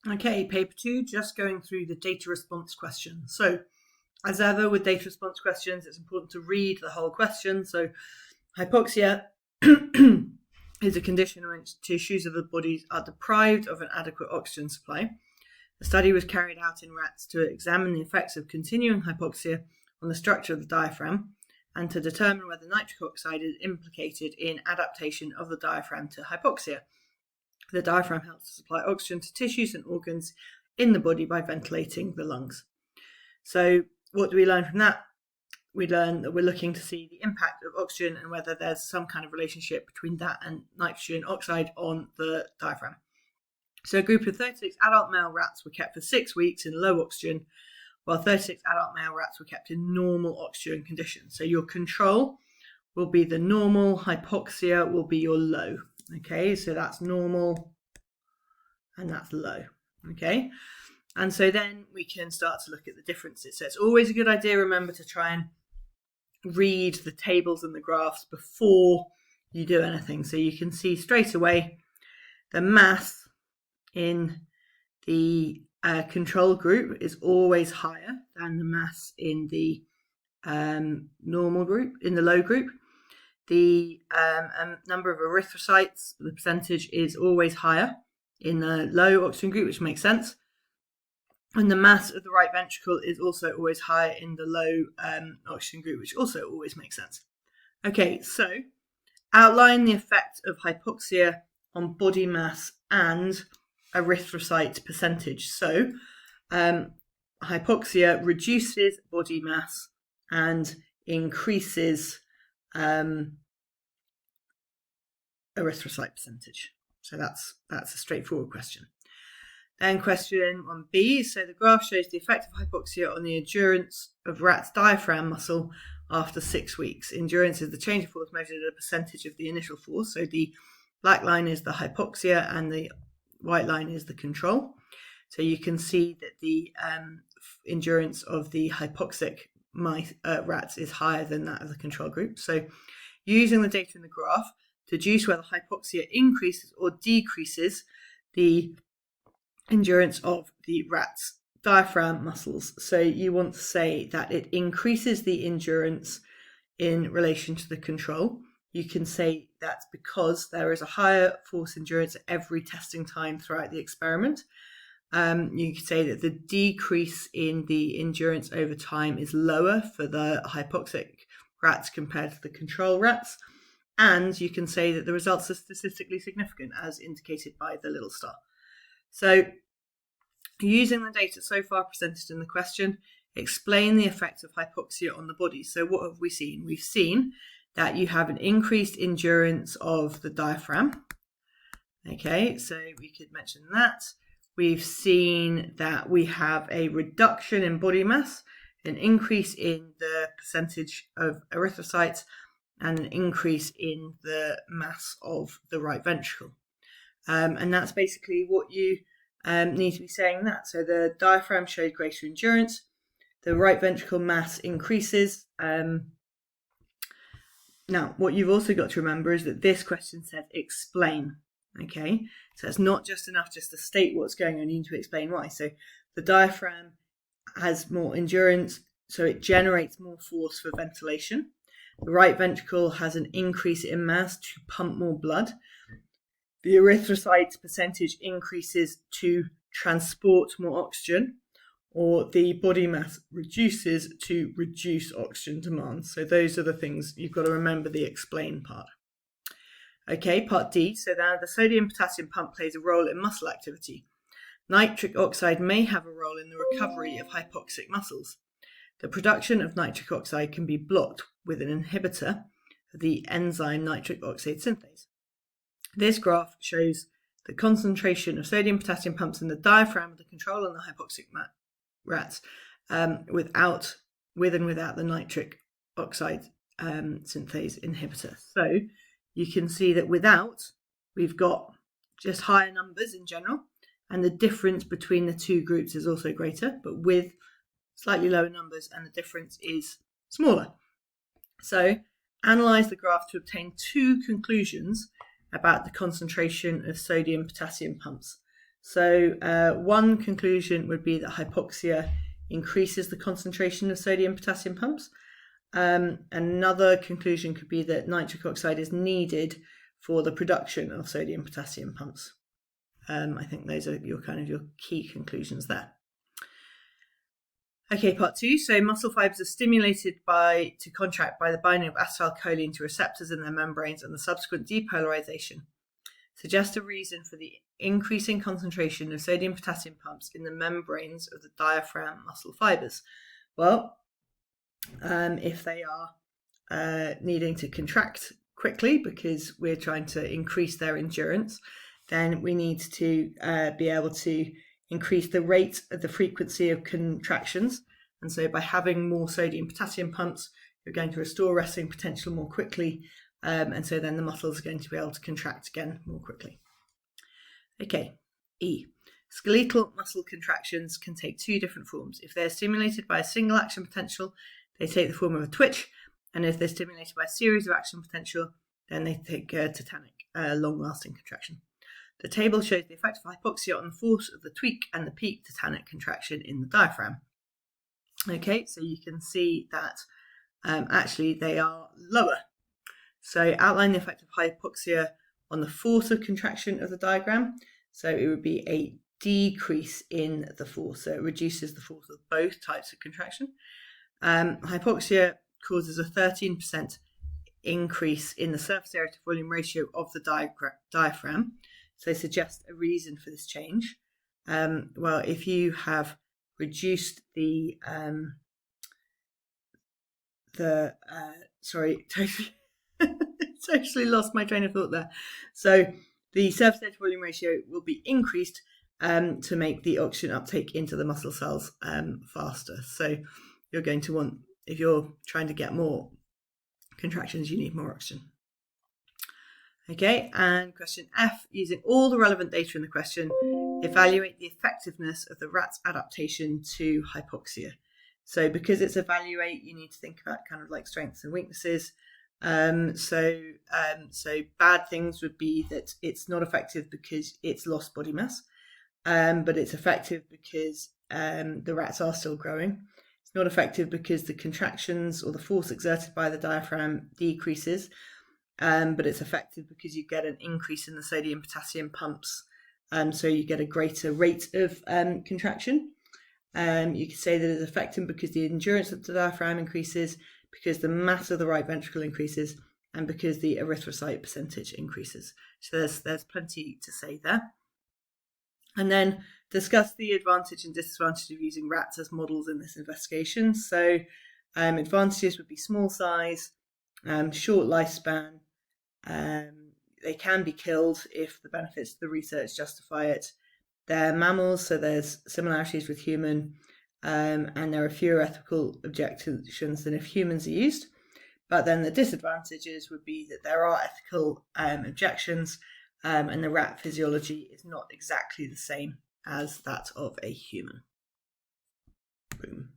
Okay, paper 2, just going through the data response question. So, as ever with data response questions, it's important to read the whole question. So, hypoxia is a condition in which tissues of the body are deprived of an adequate oxygen supply. The study was carried out in rats to examine the effects of continuing hypoxia on the structure of the diaphragm and to determine whether nitric oxide is implicated in adaptation of the diaphragm to hypoxia. The diaphragm helps to supply oxygen to tissues and organs in the body by ventilating the lungs. So what do we learn from that? We learn that we're looking to see the impact of oxygen and whether there's some kind of relationship between that and nitrogen oxide on the diaphragm. So a group of 36 adult male rats were kept for 6 weeks in low oxygen, while 36 adult male rats were kept in normal oxygen conditions. So your control will be the normal, hypoxia will be your low. Okay, so that's normal and that's low. Okay, and so then we can start to look at the differences. So it's always a good idea, remember, to try and read the tables and the graphs before you do anything. So you can see straight away the mass in the control group is always higher than the mass in the normal group, in the low group. The number of erythrocytes, the percentage is always higher in the low oxygen group, which makes sense. And the mass of the right ventricle is also always higher in the low oxygen group, which also always makes sense. Okay, so outline the effect of hypoxia on body mass and erythrocyte percentage. So hypoxia reduces body mass and increases erythrocyte percentage. So that's a straightforward question. Then question 1b, so the graph shows the effect of hypoxia on the endurance of rats' diaphragm muscle after 6 weeks. Endurance is the change of force measured as a percentage of the initial force. So the black line is the hypoxia and the white line is the control. So you can see that the endurance of the hypoxic rats is higher than that of the control group. So using the data in the graph, deduce whether hypoxia increases or decreases the endurance of the rat's diaphragm muscles. So you want to say that it increases the endurance in relation to the control. You can say that's because there is a higher force endurance at every testing time throughout the experiment. You could say that the decrease in the endurance over time is lower for the hypoxic rats compared to the control rats. And you can say that the results are statistically significant as indicated by the little star. So using the data so far presented in the question, explain the effect of hypoxia on the body. So what have we seen? We've seen that you have an increased endurance of the diaphragm. Okay, so we could mention that. We've seen that we have a reduction in body mass, an increase in the percentage of erythrocytes, and an increase in the mass of the right ventricle. And that's basically what you need to be saying that. So the diaphragm showed greater endurance, the right ventricle mass increases. Now, what you've also got to remember is that this question said explain. Okay, so it's not just enough just to state what's going on, you need to explain why. So the diaphragm has more endurance, so it generates more force for ventilation. The right ventricle has an increase in mass to pump more blood. The erythrocyte percentage increases to transport more oxygen, or the body mass reduces to reduce oxygen demand. So those are the things you've got to remember, the explain part. Okay, part D. So now the sodium-potassium pump plays a role in muscle activity. Nitric oxide may have a role in the recovery of hypoxic muscles. The production of nitric oxide can be blocked with an inhibitor of the enzyme nitric oxide synthase. This graph shows the concentration of sodium-potassium pumps in the diaphragm of the control and the hypoxic rats with and without the nitric oxide synthase inhibitor. So you can see that without, we've got just higher numbers in general, and the difference between the two groups is also greater, but with slightly lower numbers and the difference is smaller. So analyze the graph to obtain two conclusions about the concentration of sodium-potassium pumps. So one conclusion would be that hypoxia increases the concentration of sodium potassium pumps. Another conclusion could be that nitric oxide is needed for the production of sodium potassium pumps. I think those are your key conclusions there. Okay, part 2. So muscle fibers are stimulated to contract by the binding of acetylcholine to receptors in their membranes, and the subsequent depolarization suggests a reason for the increasing concentration of sodium potassium pumps in the membranes of the diaphragm muscle fibers. Well, if they are needing to contract quickly because we're trying to increase their endurance, then we need to be able to increase the rate of the frequency of contractions. And so by having more sodium potassium pumps, you're going to restore resting potential more quickly. And so then the muscles are going to be able to contract again more quickly. Okay, E. Skeletal muscle contractions can take 2 different forms. If they're stimulated by a single action potential, they take the form of a twitch. And if they're stimulated by a series of action potential, then they take a tetanic, long-lasting contraction. The table shows the effect of hypoxia on the force of the tweak and the peak tetanic contraction in the diaphragm. Okay, so you can see that actually they are lower. So outline the effect of hypoxia on the force of contraction of the diagram. So it would be a decrease in the force. So it reduces the force of both types of contraction. Hypoxia causes a 13% increase in the surface area to volume ratio of the diaphragm. So they suggest a reason for this change. Well, if you have reduced totally lost my train of thought there. So the surface area to volume ratio will be increased to make the oxygen uptake into the muscle cells faster. So you're going to want, if you're trying to get more contractions, you need more oxygen. Okay, and question F, using all the relevant data in the question, evaluate the effectiveness of the rat's adaptation to hypoxia. So because it's evaluate, you need to think about strengths and weaknesses. So bad things would be that it's not effective because it's lost body mass, but it's effective because the rats are still growing. It's not effective because the contractions or the force exerted by the diaphragm decreases. But it's effective because you get an increase in the sodium potassium pumps, so you get a greater rate of contraction. You could say that it's effective because the endurance of the diaphragm increases, because the mass of the right ventricle increases, and because the erythrocyte percentage increases. So there's plenty to say there. And then discuss the advantage and disadvantage of using rats as models in this investigation. So advantages would be small size, short lifespan. They can be killed if the benefits of the research justify it. They're mammals, so there's similarities with human, and there are fewer ethical objections than if humans are used. But then the disadvantages would be that there are ethical objections, and the rat physiology is not exactly the same as that of a human. Boom.